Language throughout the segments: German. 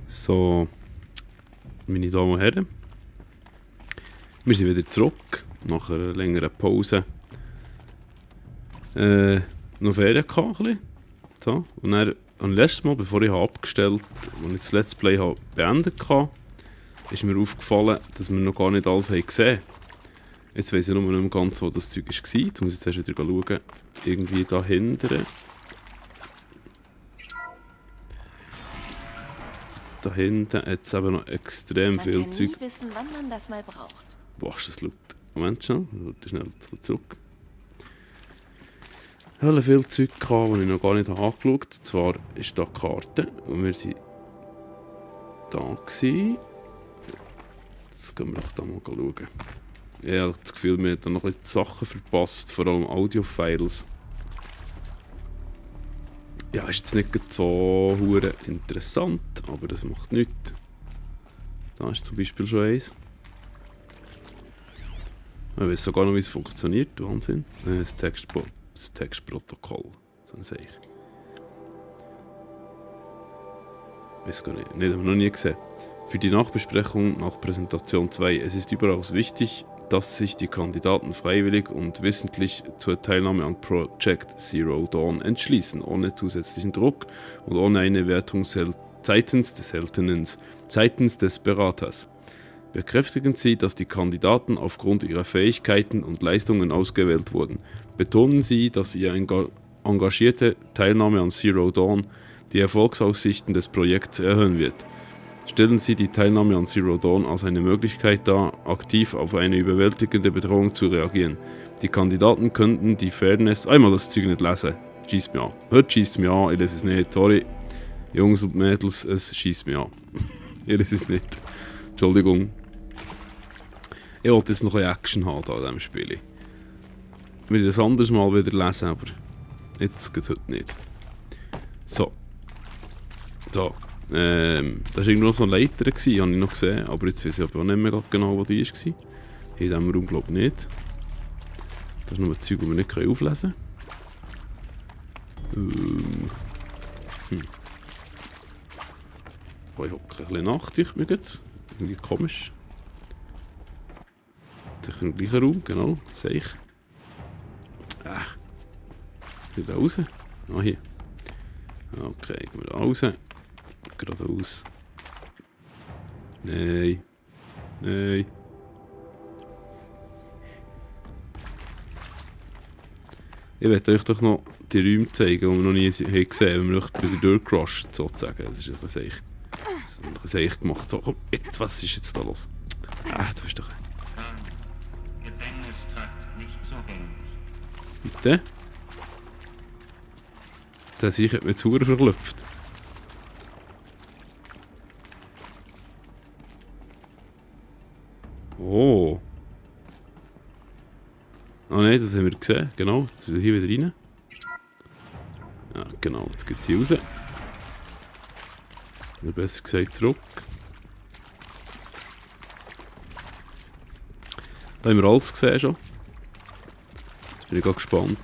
So, meine Damen und Herren, wir sind wieder zurück, nach einer längeren Pause. Noch Ferien gehabt, ein bisschen. So. Und dann, und letztes Mal, bevor ich abgestellt habe, als ich das Let's Play habe beendet habe, ist mir aufgefallen, dass wir noch gar nicht alles gesehen haben. Jetzt weiss ich nur nicht mehr ganz, wo das Zeug war. Jetzt muss ich zuerst wieder schauen. Irgendwie da hinten. Da hinten hat es eben noch extrem viel Man Zeug. kann nie wissen, wann man das mal braucht. Boah, ist das laut. Moment schnell, schnell zurück. Ich hatte viel Zeug, das ich noch gar nicht angeschaut habe. Und zwar ist da die Karte und wir waren da. Jetzt gehen wir doch da mal schauen. Ich habe das Gefühl, wir haben da noch ein bisschen Sachen verpasst, vor allem Audio-Files. Ja, ist jetzt nicht so hure interessant, aber das macht nichts. Da ist zum Beispiel schon eins. Ich weiß sogar noch, wie es funktioniert. Wahnsinn. Das Textprotokoll. So sage ich. Weiß gar nicht. Nicht, haben wir noch nie gesehen. Für die Nachbesprechung nach Präsentation 2. Es ist überaus wichtig, dass sich die Kandidaten freiwillig und wissentlich zur Teilnahme an Project Zero Dawn entschließen, ohne zusätzlichen Druck und ohne eine Wertung seitens des Beraters. Bekräftigen Sie, dass die Kandidaten aufgrund ihrer Fähigkeiten und Leistungen ausgewählt wurden. Betonen Sie, dass Ihre engagierte Teilnahme an Zero Dawn die Erfolgsaussichten des Projekts erhöhen wird. Stellen Sie die Teilnahme an Zero Dawn als eine Möglichkeit dar, aktiv auf eine überwältigende Bedrohung zu reagieren. Die Kandidaten könnten die Fairness... Einmal das Zeug nicht lesen. Schießt mich an. Heute schießt mich an, ich lese es nicht. Sorry. Jungs und Mädels, es schießt mich an. Ich lese es nicht. Entschuldigung. Ich wollte jetzt noch ein bisschen Action haben in diesem Spiel. Ich will das anderes Mal wieder lesen, aber jetzt geht es heute nicht. So. So. Das war irgendwo noch so eine Leiter, habe ich noch gesehen, aber jetzt weiß ich aber auch nicht mehr genau, wo die war. In diesem Raum glaube ich nicht. Das ist nur ein Zeug, das wir nicht auflesen können. Oh, ich hocke ein bisschen nachdicht, mir geht's. Irgendwie komisch. Sicher im gleichen Raum, genau, sehe ich. Wieder raus. Ah, hier. Okay, gehen wir da raus. Geradeaus. Nein. Nein. Ich werde euch doch noch die Räume zeigen, die wir noch nie gesehen haben, wenn wir wieder durchgerusht sozusagen. Das ist ein Seich gemacht. So, komm, jetzt, was ist jetzt da los? Du bist doch... Gefängnistrakt nicht zugänglich. Bitte? Der Seich hat mir jetzt verdammt verklopft. Oh. Oh nein, das haben wir gesehen. Genau, jetzt sind wir hier wieder rein. Ja, genau, jetzt geht es hier raus. Oder besser gesagt zurück. Da haben wir alles gesehen schon. Jetzt bin ich gespannt,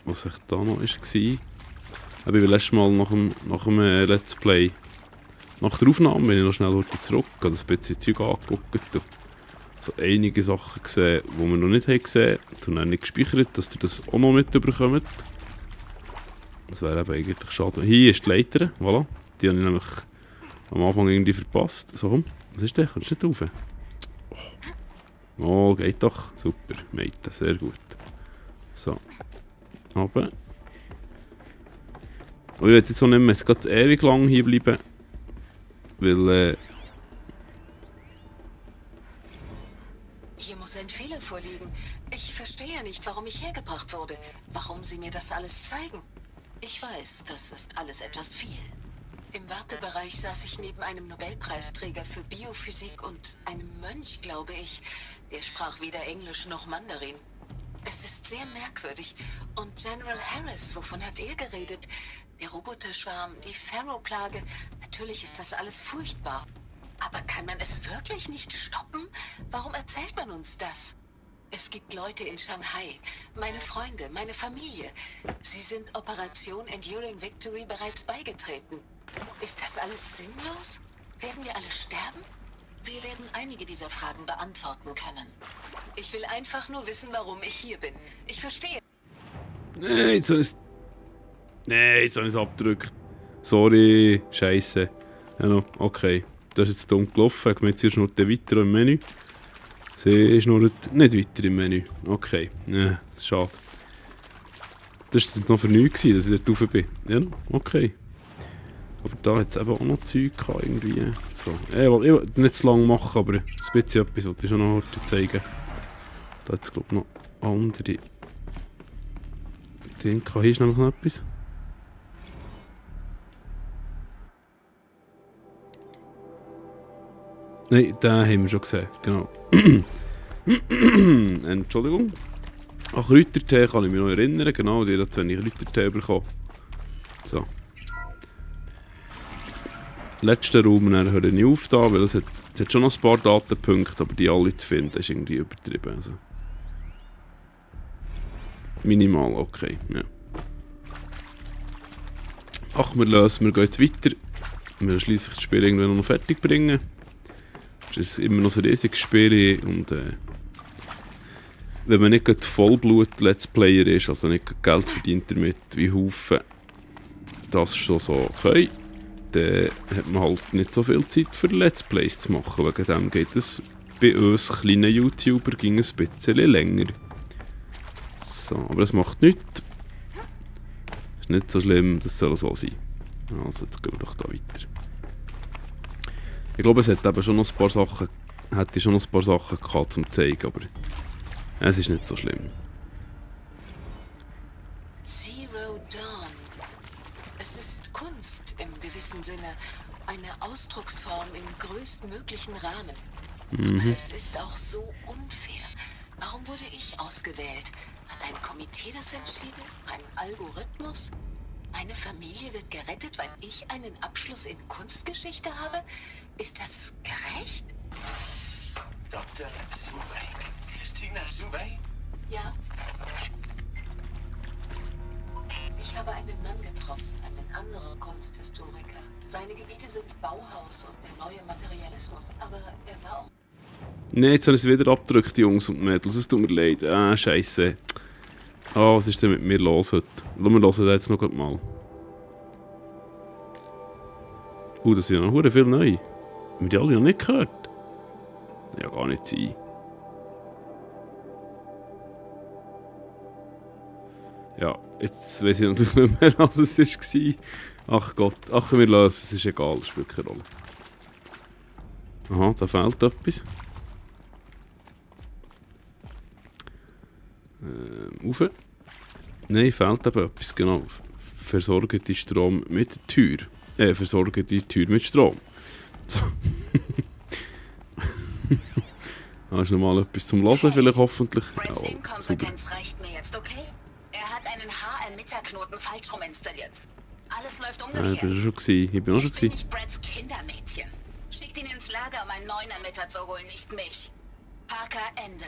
was ich da noch war. Ich war letztes Mal nach dem Let's Play, nach der Aufnahme, bin ich noch schnell zurück, habe ein bisschen Zeug angeguckt. So einige Sachen gesehen, die wir noch nicht gesehen haben. Ich habe dann nicht gespeichert, dass ihr das auch noch mitbekommt. Das wäre eben eigentlich schade. Hier ist die Leiter, voilà. Die habe ich nämlich am Anfang irgendwie verpasst. So, komm, was ist der? Kommst du nicht rauf? Oh, geht doch. Super, Meite, sehr gut. So. Aber. Und ich werde jetzt auch nicht mehr gerade ewig lang hier bleiben. Weil, Hier muss ein Fehler vorliegen. Ich verstehe nicht, warum ich hergebracht wurde. Warum Sie mir das alles zeigen. Ich weiß, das ist alles etwas viel. Im Wartebereich saß ich neben einem Nobelpreisträger für Biophysik und einem Mönch, glaube ich. Der sprach weder Englisch noch Mandarin. Es ist sehr merkwürdig. Und General Harris, wovon hat er geredet? Der Roboterschwarm, die Pharaoh-Plage. Natürlich ist das alles furchtbar. Aber kann man es wirklich nicht stoppen? Warum erzählt man uns das? Es gibt Leute in Shanghai, meine Freunde, meine Familie. Sie sind Operation Enduring Victory bereits beigetreten. Ist das alles sinnlos? Werden wir alle sterben? Wir werden einige dieser Fragen beantworten können. Ich will einfach nur wissen, warum ich hier bin. Ich verstehe. Nein, jetzt habe ich es abgedrückt. Sorry, Scheiße. Ja, no, okay. Das ist jetzt dumm gelaufen. Jetzt ist noch weiter im Menü. Sie ist noch nicht weiter im Menü. Okay, ja, schade. Das war jetzt noch für nichts, dass ich dort rauf bin. Ja, no, okay. Aber da hat es eben auch noch Zeug gehabt, irgendwie. So. Ich will nicht zu lang machen, aber ein bisschen etwas wollte ich schon noch heute zeigen. Da hat es, glaube ich, noch andere Dinge. Hier ist nämlich noch etwas. Nein, den haben wir schon gesehen, genau. Entschuldigung. Ach, Kräutertee kann ich mich noch erinnern, genau, die hat 2 Kräutertee bekommen. So. Letzten Raum, dann höre ich auf da, weil es hat schon noch ein paar Datenpunkte, aber die alle zu finden, ist irgendwie übertrieben. Also. Minimal, okay, ja. Ach, wir gehen jetzt weiter. Wir werden schliesslich das Spiel irgendwann noch fertig bringen. Es ist immer noch ein riesiges Spiel und wenn man nicht gerade Vollblut-Let's Player ist, also nicht Geld verdient damit, wie Haufen das schon so können, dann hat man halt nicht so viel Zeit für Let's Plays zu machen. Wegen dem geht es bei uns kleinen YouTuber ging ein bisschen länger. So, aber das macht nichts. Ist nicht so schlimm, das soll so sein. Also jetzt gehen wir doch da weiter. Ich glaube, es hat eben schon noch ein paar Sachen, hätte schon noch ein paar Sachen gehabt zum zeigen, aber es ist nicht so schlimm. Zero Dawn. Es ist Kunst im gewissen Sinne. Eine Ausdrucksform im größtmöglichen Rahmen. Es ist auch so unfair. Warum wurde ich ausgewählt? Hat ein Komitee das entschieden? Ein Algorithmus? Meine Familie wird gerettet, weil ich einen Abschluss in Kunstgeschichte habe? Ist das gerecht? Dr. Soubey. Christina Soubey? Ja. Ich habe einen Mann getroffen, einen anderen Kunsthistoriker. Seine Gebiete sind Bauhaus und der neue Materialismus, aber er war auch... Ne, jetzt habe ich es wieder abgedrückt, Jungs und Mädels. Es tut mir leid. Scheisse. Was ist denn mit mir los heute? Wir hören das jetzt noch mal. Das sind ja noch viel neu. Haben wir die alle noch nicht gehört? Ja, gar nicht sein. Ja, jetzt weiß ich natürlich nicht mehr, was es war. Ach Gott, ach, wir lösen es, ist egal, es spielt keine Rolle. Aha, da fehlt etwas. Rauf. Nein, fehlt eben etwas, genau. Versorgen die Strom mit Tür. Versorgen die Tür mit Strom. So. Da ist nochmal etwas zum Hören, vielleicht hoffentlich. Breds Inkompetenz reicht mir jetzt, okay? Er hat einen HL-Meterknoten falsch rum installiert. Alles läuft umgekehrt. Ich bin auch schon Ich bin nicht Breds Kindermädchen. Schickt ihn ins Lager, um einen neuen Emitter zu holen, nicht mich. Parker, Ende.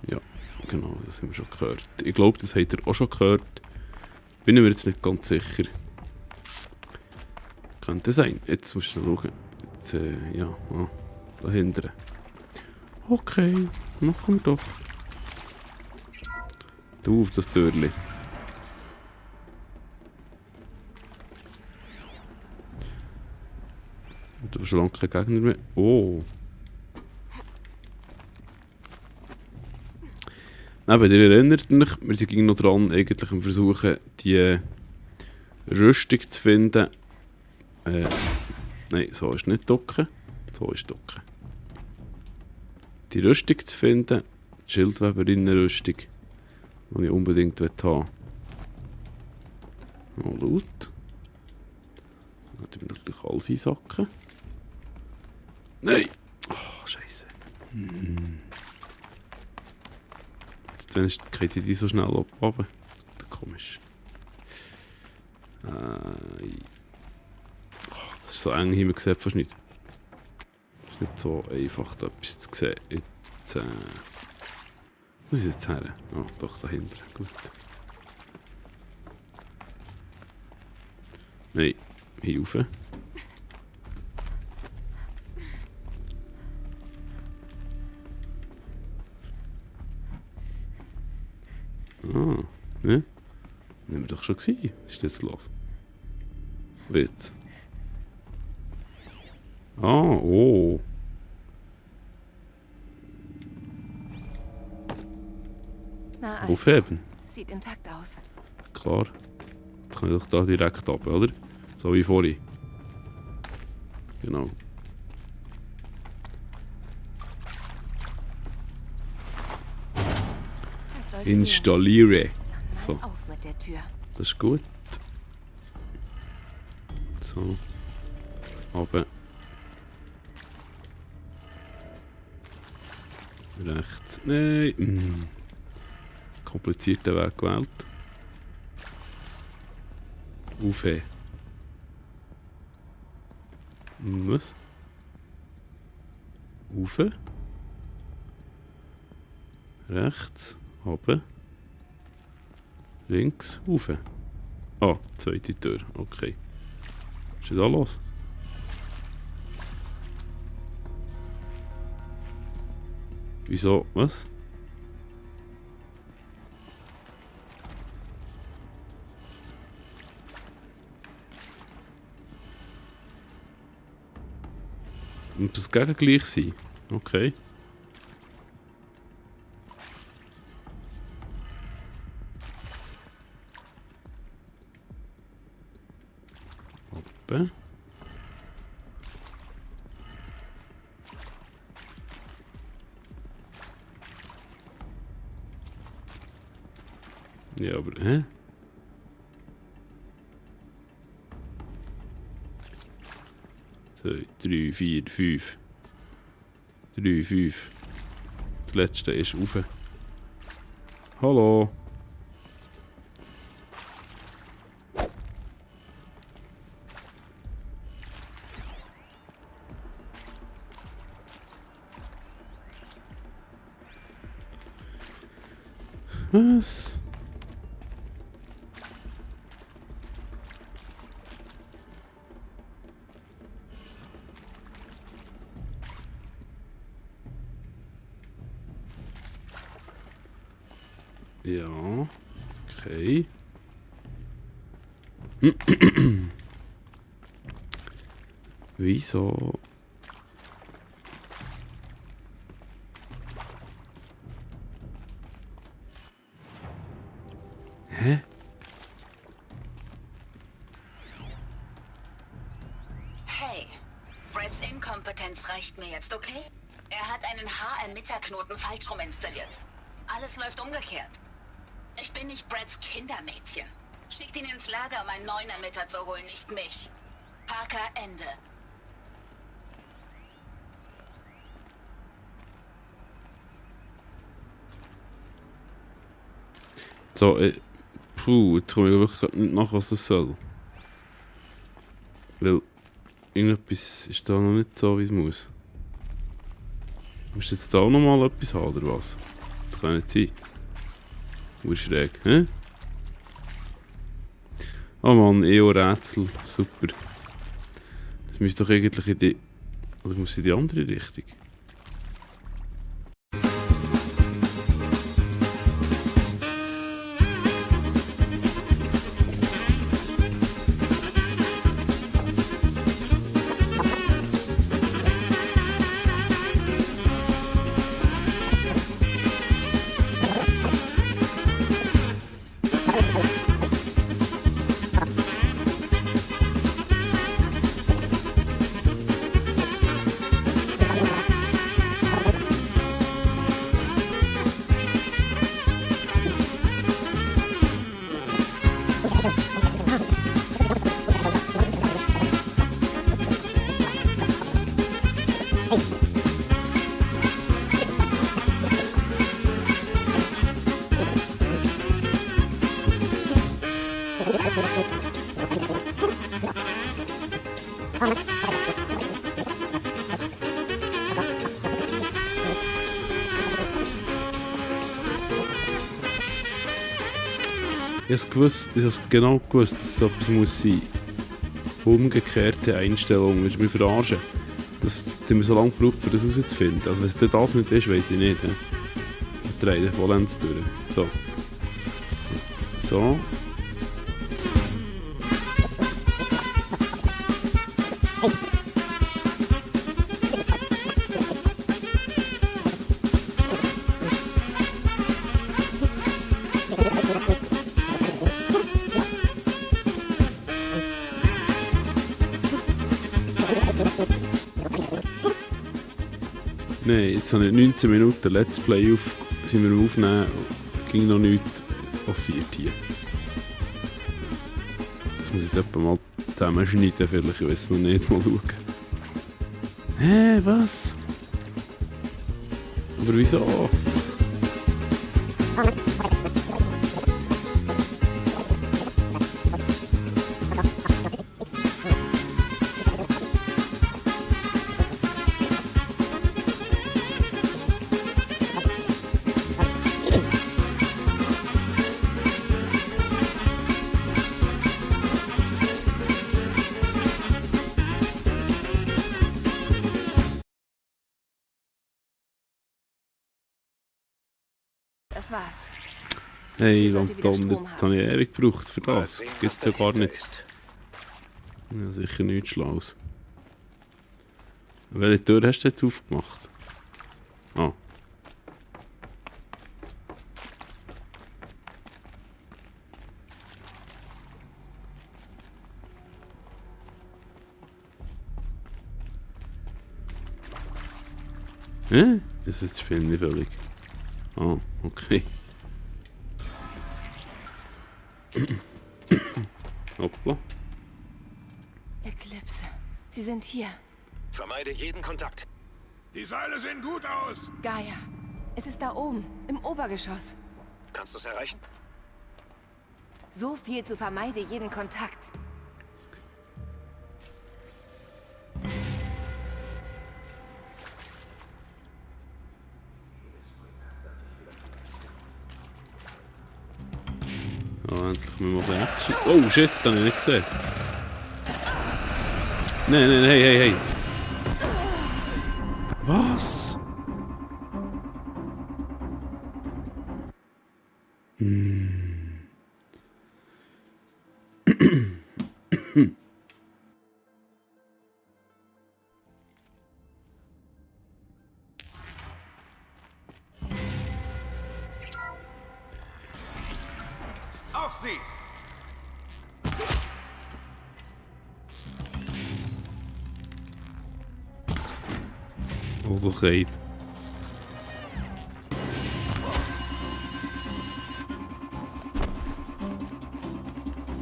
Ja, genau, das haben wir schon gehört. Ich glaube, das habt ihr auch schon gehört. Bin ich mir jetzt nicht ganz sicher. Könnte sein. Jetzt musst du schauen. Jetzt, ja, dahinter. Okay, machen wir doch. Du auf das Türchen. Und du hast schon lange keinen Gegner mehr. Oh. Neben dir erinnert mich, wir sind noch dran, eigentlich am Versuchen, die Rüstung zu finden. Nein, so ist nicht Docken. So ist Docken. Die Rüstung zu finden, die Schildweberinnen-Rüstung, die ich unbedingt haben will. Mal laut. Dann kann ich natürlich alles einsacken. Nein! Oh, Scheiße. Jetzt geht die so schnell runter. Komisch. Das ist so eng hier, man sieht fast nicht. Es ist nicht so einfach, da etwas zu sehen. Jetzt, wo ist es jetzt her? Oh, doch, dahinter. Gut. Nein, hier rauf. Ah, ne? Nehmen wir doch schon gewesen. Was ist jetzt los? Jetzt. Ah, oh. Na also, Aufheben. sieht intakt aus. Klar. Jetzt kann ich doch da direkt ab, oder? So wie vorhin. Genau. Das sollte Installiere. gehen. So, Auf mit der Tür. das ist gut. So. Runter. Rechts. Nein. Komplizierter Weg gewählt. Aufheben. Was? Rauf. Rechts. Runter. Links. Rauf. Ah, zweite Tür. Okay. Was ist da los? Wieso? Was? Muss das gegengleich sein? Okay. Hoppe. Ja, aber, hä? So, 3, 4, 5. 3, 5. Das letzte ist rauf. Hallo. Was? Ja, okay. Wieso? Hä? Hey, Breds Inkompetenz reicht mir jetzt, okay? Er hat einen HM-Metterknoten falsch rum installiert. Alles läuft umgekehrt. Ich bin nicht Breds Kindermädchen. Schickt ihn ins Lager, um einen neuen Emitter zu holen, nicht mich. Parker, Ende. So, jetzt komme ich wirklich grad nicht nach, was das soll. Weil irgendetwas ist da noch nicht so, wie es muss. Musst du jetzt da auch noch mal etwas haben, oder was? Das kann nicht sein. Schräg, hä? Oh Mann, EO-Rätsel, super. Das müsste doch eigentlich in die... Oder muss in die andere Richtung? Ich habe es genau gewusst, dass es so etwas muss sein. Umgekehrte Einstellung, willst du mich verarschen? Das haben wir so lange gebraucht, um das herauszufinden. Also wenn es das nicht ist, weiss ich nicht. Wir drehen vollends durch. So. So. Nein, jetzt habe ich 19 Minuten Let's Play sind wir am Aufnehmen, ging noch nichts passiert hier. Das muss ich jetzt etwa mal zusammenschneiden, vielleicht, ich weiß noch nicht, mal schauen. Hä, was? Aber wieso? Das war's. Hey, Ich sollte wieder Lamton, Strom jetzt habe ich ewig gebraucht für Mal das. sehen, was Gibt's ja gar dahinter nicht. ist. Ja, sicher nichts Schlaues. Welche Tür hast du jetzt aufgemacht? Ah. Hä? Das ist das Spiel nicht völlig. Ah, okay. Hoppla. Eclipse. Sie sind hier. Vermeide jeden Kontakt. Die Seile sehen gut aus. Gaia. Es ist da oben, im Obergeschoss. Kannst du es erreichen? So viel zu vermeide jeden Kontakt. Ja, endlich mal ein bisschen Action. Oh shit, das habe ich nicht gesehen. Nein, nein, hey, hey, hey. Was? Auf sie! Oder Cape.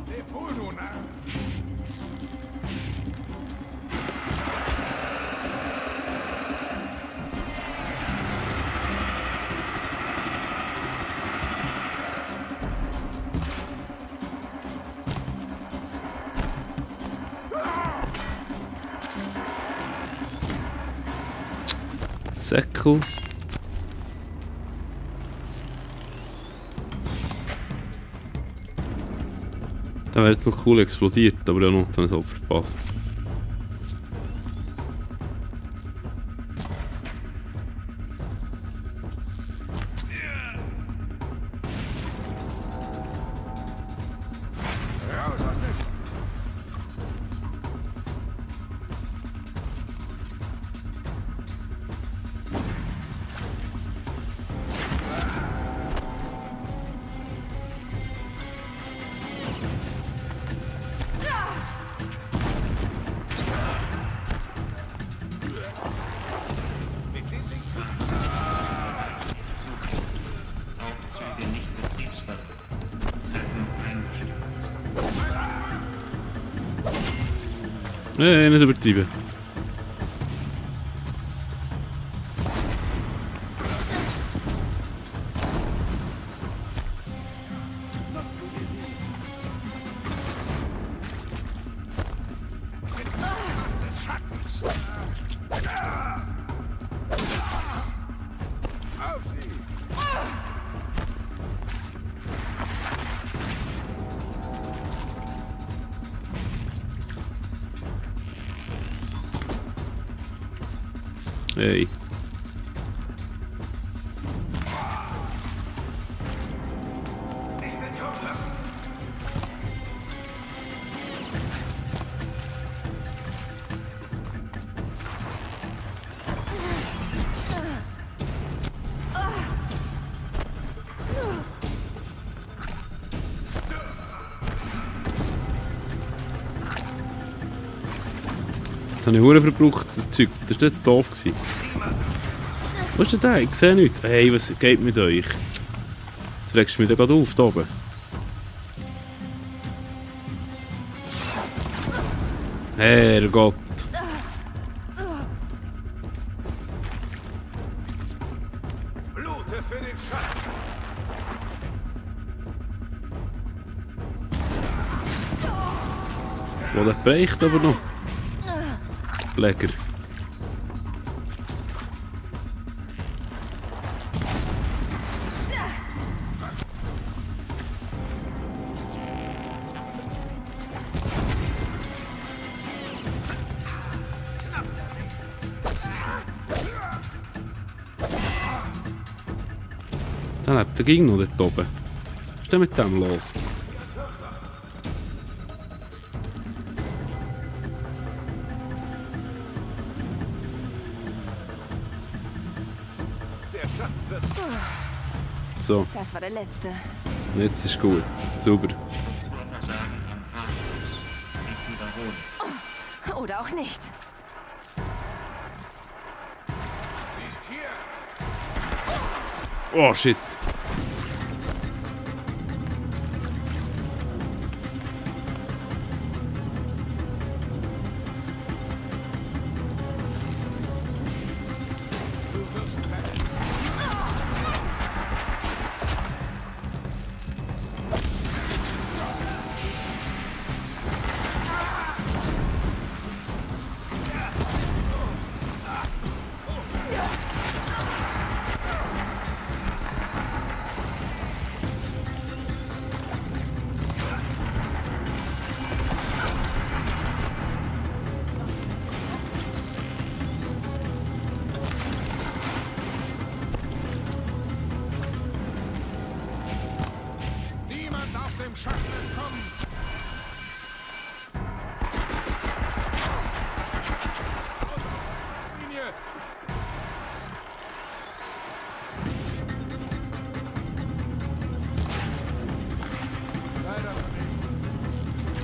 Leb wohl, du Narr! Säckel. Da wäre jetzt noch cool explodiert, aber ja noch, dann ist es verpasst. Raus aus dem... Aufzüge nicht betriebsbereit. Treffen eingestellt. Nicht übertrieben. des Schattens! Auf sie! Hey. Nicht entkommen lassen! Jetzt habe ich Huren verbraucht, das Zeug. Das war jetzt doof. Wo ist denn der? Ich sehe nichts. Hey, was geht mit euch? Jetzt regst du mich da gerade auf, da oben. Herrgott. Blute für den Schatten. Wo der bricht aber noch. Lecker. Dann lebt der Gegner noch dort oben. Was ist denn mit dem los? Der Schatten wird So, Das war der letzte. jetzt ist gut. Super. Vorversagen am Rathaus. Ich wiederhole. Oder auch nicht. Sie ist hier. Oh shit. Du wirst rennen. Niemand darf dem Schatten entkommen. Linie. Leider noch nicht.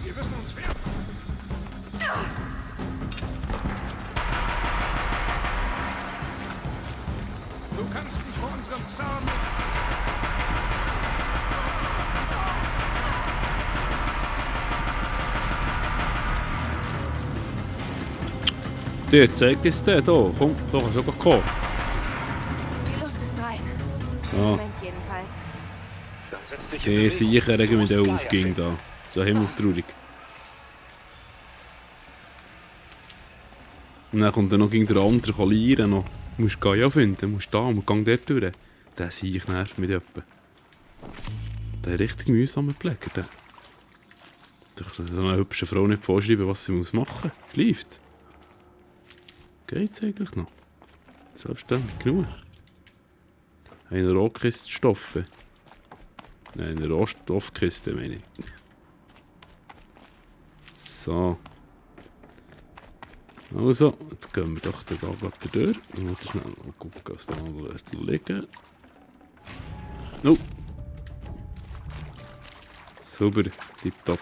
Wir müssen uns wehren. Du kannst dich vor unserem Zorn nicht... Der zeigt es dir hier. Komm, da kannst du auch kommen. Die Luft ist rein. Im Ja, Moment jedenfalls. Dann setz dich in die Bewegung. Siechen regen mich Du da musst auf Gaia gegen finden. da. So himmeltraurig. Und dann kommt dann noch gegen den anderen kollieren noch. Du musst Gaia finden, musst da und gang dort durch. Der Siech nervt mich etwa. Der hat richtig mühsamer Pfleger, der. Ich kann so einer hübschen Frau nicht vorschreiben, was sie machen muss. Schläft. Geht's eigentlich noch? Selbstständig genug. Eine Rohkiste Stoffe. Nein, eine Rohstoffkiste meine ich. So. Also, jetzt gehen wir doch da gerade durch. Und mal schnell gucken, was da noch liegen. No. Super, tipptopp.